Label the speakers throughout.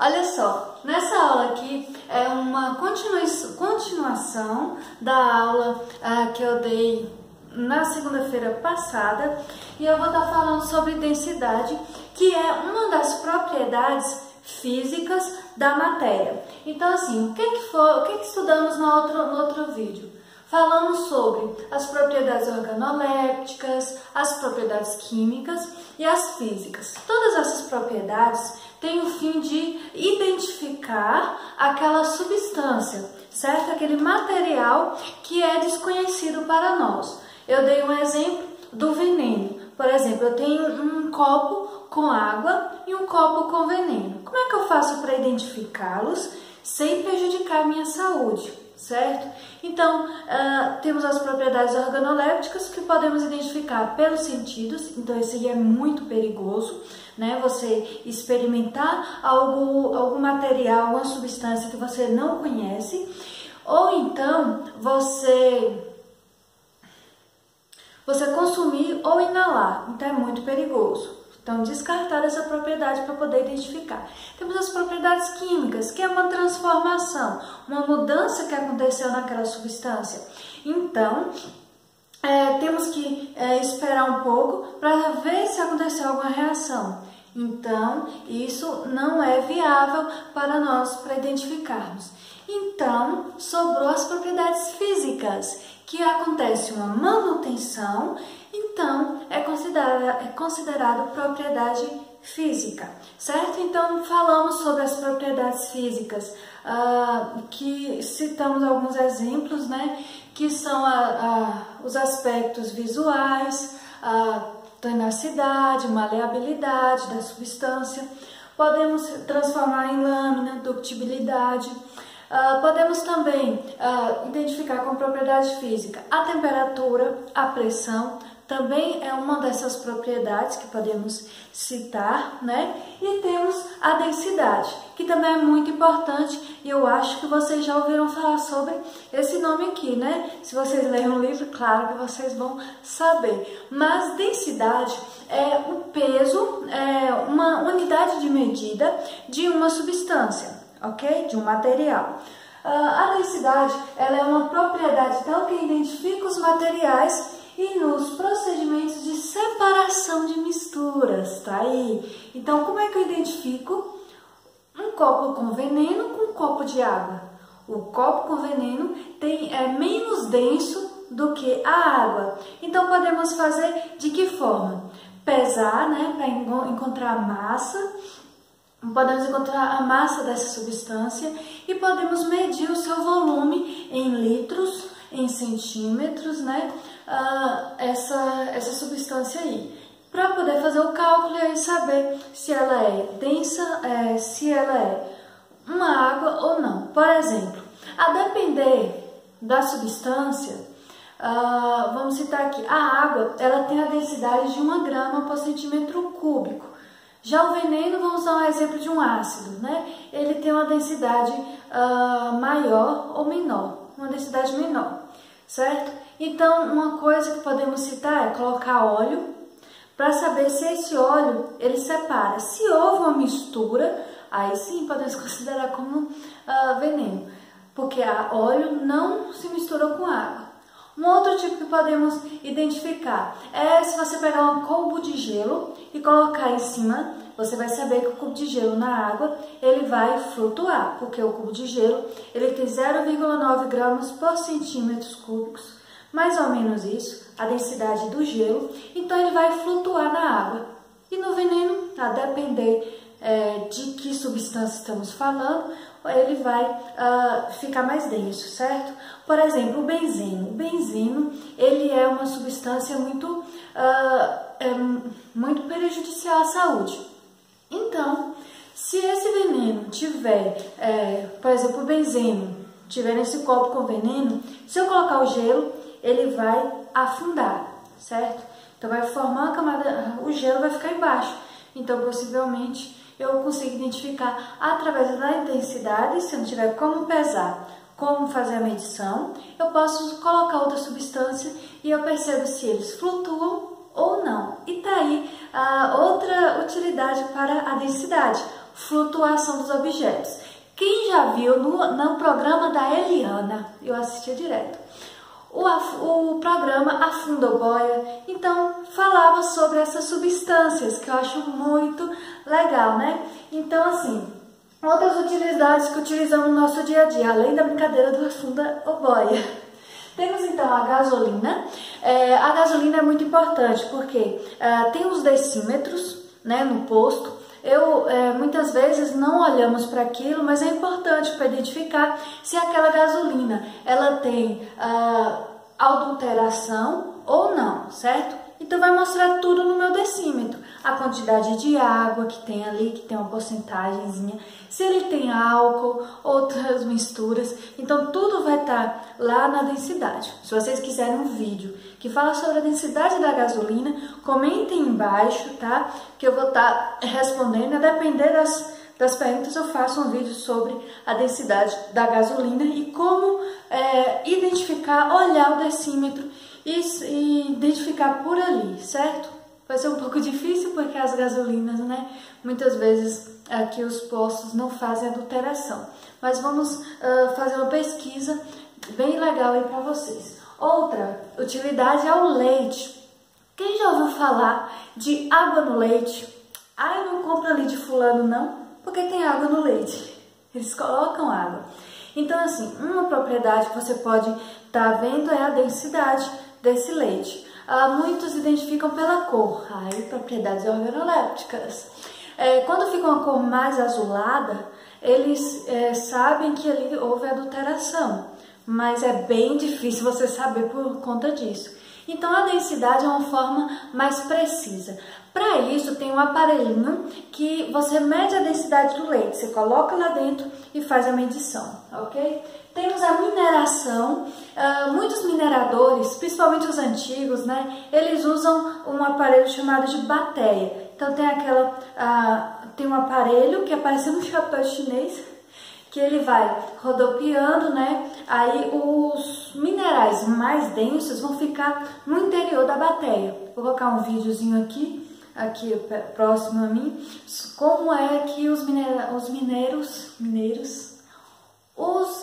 Speaker 1: Olha só, nessa aula aqui é uma continuação da aula que eu dei na segunda-feira passada e eu vou estar falando sobre densidade, que é uma das propriedades físicas da matéria. Então, assim, o que estudamos no outro vídeo? Falamos sobre as propriedades organolépticas, as propriedades químicas e as físicas. Todas essas propriedades têm o fim de identificar aquela substância, certo? Aquele material que é desconhecido para nós. Eu dei um exemplo do veneno. Por exemplo, eu tenho um copo com água e um copo com veneno. Como é que eu faço para identificá-los sem prejudicar a minha saúde? Certo? Então, temos as propriedades organolépticas que podemos identificar pelos sentidos. Então, esse aí é muito perigoso, né? Você experimentar algum material, alguma substância que você não conhece, ou então você consumir ou inalar. Então, é muito perigoso. Então, descartar essa propriedade para poder identificar. Temos as propriedades químicas, que é uma transformação, uma mudança que aconteceu naquela substância. Então, temos que esperar um pouco para ver se aconteceu alguma reação. Então, isso não é viável para nós para identificarmos. Então, sobrou as propriedades físicas, que acontece uma manutenção, então é considerado propriedade física, certo? Então, falamos sobre as propriedades físicas, que citamos alguns exemplos, né? Que são os aspectos visuais, a tenacidade, maleabilidade da substância, podemos transformar em lâmina, ductibilidade. Podemos também identificar como propriedade física a temperatura, a pressão, também é uma dessas propriedades que podemos citar, né? E temos a densidade, que também é muito importante e eu acho que vocês já ouviram falar sobre esse nome aqui, né? Se vocês lerem o livro, claro que vocês vão saber. Mas densidade é o peso, é uma unidade de medida de uma substância, ok? De um material. A densidade, ela é uma propriedade então que identifica os materiais e nos procedimentos de separação de misturas, tá aí? Então, como é que eu identifico um copo com veneno com um copo de água? O copo com veneno é menos denso do que a água. Então, podemos fazer de que forma? Pesar, né, para encontrar a massa. Podemos encontrar a massa dessa substância e podemos medir o seu volume em litros, em centímetros, né? Essa substância aí, para poder fazer o cálculo e saber se ela é densa, se ela é uma água ou não. Por exemplo, a depender da substância, vamos citar aqui, a água, ela tem a densidade de 1 grama por centímetro cúbico. Já o veneno, vamos dar um exemplo de um ácido, né? Ele tem uma densidade maior ou menor, uma densidade menor, certo? Então, uma coisa que podemos citar é colocar óleo para saber se esse óleo ele separa. Se houve uma mistura, aí sim podemos considerar como veneno, porque óleo não se misturou com água. Um outro tipo que podemos identificar é se você pegar um cubo de gelo e colocar em cima, você vai saber que o cubo de gelo na água ele vai flutuar, porque o cubo de gelo ele tem 0,9 gramas por centímetros cúbicos, mais ou menos isso, a densidade do gelo, então ele vai flutuar na água. E no veneno, a depender de que substância estamos falando, ele vai ficar mais denso, certo? Por exemplo, o benzeno. O benzeno, ele é uma substância muito prejudicial à saúde. Então, se esse veneno tiver, por exemplo, o benzeno, tiver nesse copo com veneno, se eu colocar o gelo, ele vai afundar, certo? Então, vai formar uma camada, o gelo vai ficar embaixo. Então, possivelmente, eu consigo identificar através da intensidade, se eu não tiver como pesar, como fazer a medição, eu posso colocar outra substância e eu percebo se eles flutuam ou não. E tá aí outra utilidade para a densidade. flutuação dos objetos. Quem já viu no programa da Eliana, eu assistia direto, o programa Afunda ou Boia, então falava sobre essas substâncias, que eu acho muito legal, né? Então, assim, outras utilidades que utilizamos no nosso dia a dia, além da brincadeira do Afunda ou Boia. Temos então a gasolina. A gasolina é muito importante porque tem os decímetros, né, no posto. Muitas vezes não olhamos para aquilo, mas é importante para identificar se aquela gasolina ela tem adulteração ou não, certo? Então vai mostrar tudo no meu decímetro, a quantidade de água que tem ali, que tem uma porcentagemzinha, se ele tem álcool, outras misturas, então tudo vai estar lá na densidade. Se vocês quiserem um vídeo que fala sobre a densidade da gasolina, comentem embaixo, tá? Que eu vou estar respondendo, a depender das perguntas eu faço um vídeo sobre a densidade da gasolina e como identificar, olhar o decímetro e identificar por ali, certo? Vai ser um pouco difícil porque as gasolinas, né, muitas vezes aqui os postos não fazem adulteração, mas vamos fazer uma pesquisa bem legal aí para vocês. Outra utilidade é o leite. Quem já ouviu falar de água no leite? Eu não compro ali de fulano não, porque tem água no leite. Eles colocam água. Então, assim, uma propriedade que você pode estar vendo é a densidade desse leite. Muitos identificam pela cor, aí propriedades organolépticas. Quando fica uma cor mais azulada, eles sabem que ali houve adulteração, mas é bem difícil você saber por conta disso. Então a densidade é uma forma mais precisa. Para isso tem um aparelhinho que você mede a densidade do leite, você coloca lá dentro e faz a medição, ok? Temos a mineração. Muitos mineradores, principalmente os antigos, né, eles usam um aparelho chamado de bateia. Então tem um aparelho que é parecendo um chapéu chinês, que ele vai rodopiando, né? Aí os minerais mais densos vão ficar no interior da bateia. Vou colocar um videozinho aqui próximo a mim, como é que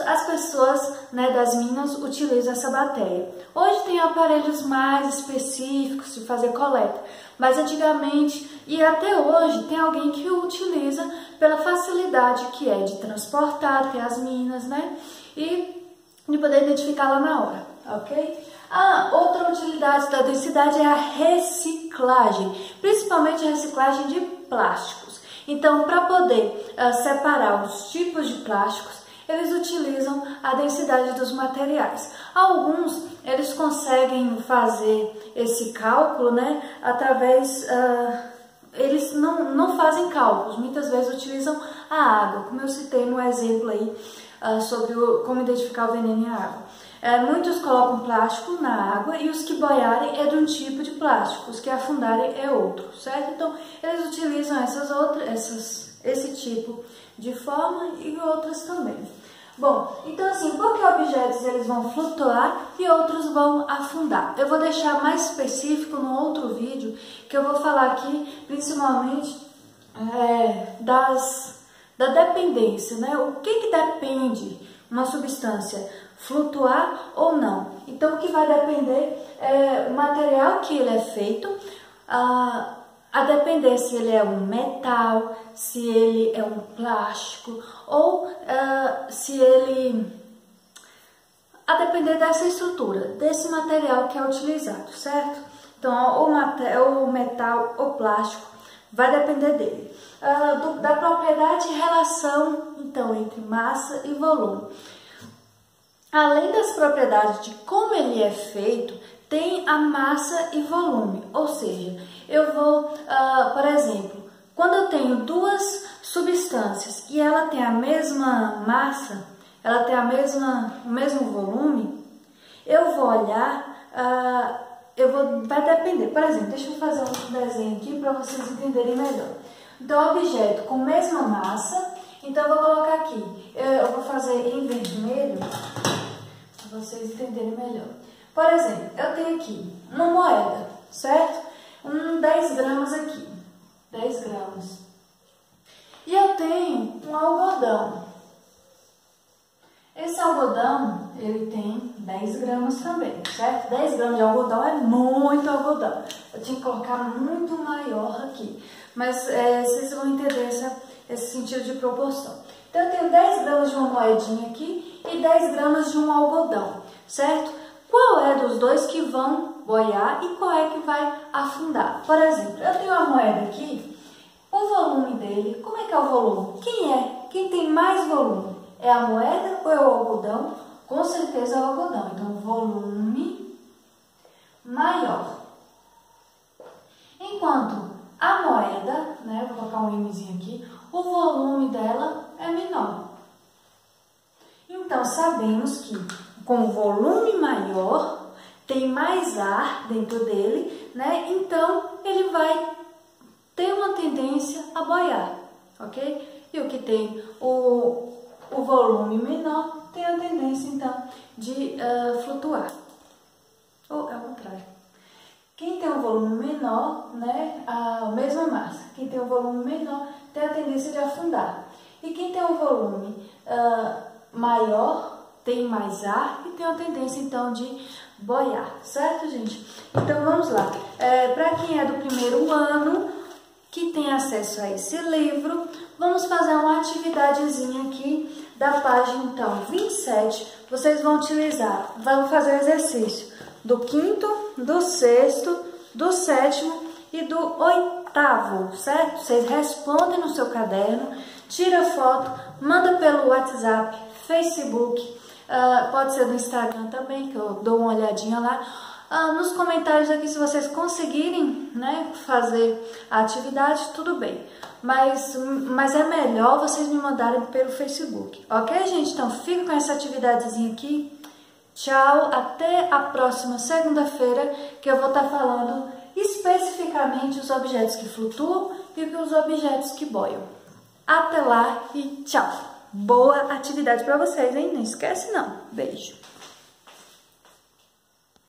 Speaker 1: as pessoas, né, das minas utilizam essa bateia. Hoje tem aparelhos mais específicos de fazer coleta, mas antigamente e até hoje tem alguém que o utiliza pela facilidade que é de transportar até as minas, né, e de poder identificar lá na hora, ok? Outra utilidade da densidade é a reciclagem, principalmente a reciclagem de plásticos. Então, para poder separar os tipos de plásticos, eles utilizam a densidade dos materiais. Alguns, eles conseguem fazer esse cálculo, né, através... eles não fazem cálculos, muitas vezes utilizam a água, como eu citei no exemplo aí sobre como identificar o veneno em água. Muitos colocam plástico na água e os que boiarem é de um tipo de plástico, os que afundarem é outro, certo? Então, eles utilizam esse tipo de forma e outras também. Bom, então assim, por que objetos eles vão flutuar e outros vão afundar? Eu vou deixar mais específico no outro vídeo, que eu vou falar aqui principalmente da dependência, né? O que depende uma substância flutuar ou não? Então, o que vai depender é o material que ele é feito, a depender se ele é um metal, se ele é um plástico ou se ele... a depender dessa estrutura, desse material que é utilizado, certo? Então, ou metal ou plástico, vai depender dele. Da propriedade e relação, então, entre massa e volume. Além das propriedades de como ele é feito, tem a massa e volume, ou seja, eu vou, por exemplo, quando eu tenho duas substâncias e ela tem a mesma massa, ela tem o mesmo volume, eu vou olhar, vai depender. Por exemplo, deixa eu fazer um desenho aqui para vocês entenderem melhor. Então, objeto com mesma massa, então eu vou colocar aqui, eu vou fazer em vermelho, para vocês entenderem melhor. Por exemplo, eu tenho aqui uma moeda, certo? 10 gramas aqui, 10 gramas. E eu tenho algodão. Esse algodão, ele tem 10 gramas também, certo? 10 gramas de algodão é muito algodão. Eu tinha que colocar muito maior aqui, mas vocês vão entender esse sentido de proporção. Então, eu tenho 10 gramas de uma moedinha aqui e 10 gramas de um algodão, certo? Qual é dos dois que vão boiar e qual é que vai afundar? Por exemplo, eu tenho uma moeda aqui, o volume dele, como é que é o volume? Quem tem mais volume? É a moeda ou é o algodão? Com certeza é o algodão. Então, volume maior. Enquanto a moeda, né, vou colocar um Mzinho aqui, o volume dela é menor. Então, sabemos que com volume maior, tem mais ar dentro dele, né? Então, ele vai ter uma tendência a boiar, ok? E o que tem o volume menor tem a tendência, então, de flutuar. Ou é o contrário. Quem tem um volume menor, né, a mesma massa. Quem tem um volume menor tem a tendência de afundar. E quem tem um volume maior tem mais ar e tem a tendência, então, de boiar. Certo, gente? Então, vamos lá. Para quem é do primeiro ano, que tem acesso a esse livro, vamos fazer uma atividadezinha aqui da página, então, 27. Vocês vão utilizar, vão fazer o exercício do 5º, do 6º, do 7º e do 8º, certo? Vocês respondem no seu caderno, tira foto, manda pelo WhatsApp, Facebook, pode ser no Instagram também, que eu dou uma olhadinha lá. Nos comentários aqui, se vocês conseguirem, né, fazer a atividade, tudo bem. Mas é melhor vocês me mandarem pelo Facebook, ok, gente? Então, fica com essa atividadezinha aqui. Tchau, até a próxima segunda-feira, que eu vou estar falando especificamente os objetos que flutuam e os objetos que boiam. Até lá e tchau! Boa atividade para vocês, hein? Não esquece não. Beijo!